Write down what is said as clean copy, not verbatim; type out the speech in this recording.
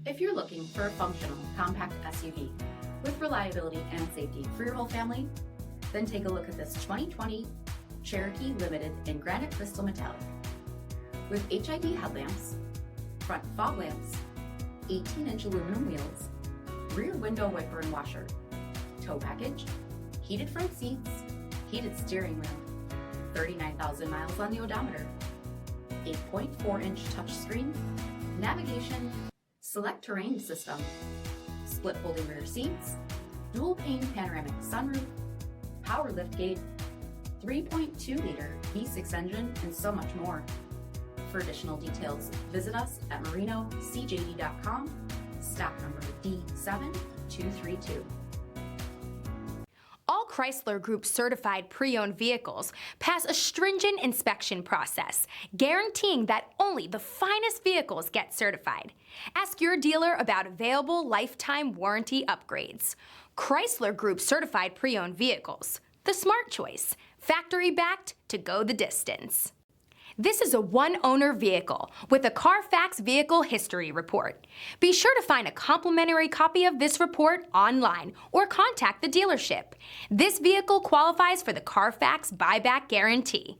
If you're looking for a functional, compact SUV with reliability and safety for your whole family, then take a look at this 2020 Cherokee Limited in granite crystal metallic. With HID headlamps, front fog lamps, 18-inch aluminum wheels, rear window wiper and washer, tow package, heated front seats, heated steering wheel, 39,000 miles on the odometer, 8.4-inch touchscreen, navigation, select terrain system, split folding rear seats, dual pane panoramic sunroof, power liftgate, 3.2-liter V6 engine, and so much more. For additional details, visit us at marinocjd.com, stock number D7232. All Chrysler Group certified pre-owned vehicles pass a stringent inspection process, guaranteeing that only the finest vehicles get certified. Ask your dealer about available lifetime warranty upgrades. Chrysler Group certified pre-owned vehicles, the smart choice, factory-backed to go the distance. This is a one-owner vehicle with a CARFAX Vehicle History Report. Be sure to find a complimentary copy of this report online or contact the dealership. This vehicle qualifies for the CARFAX buyback guarantee.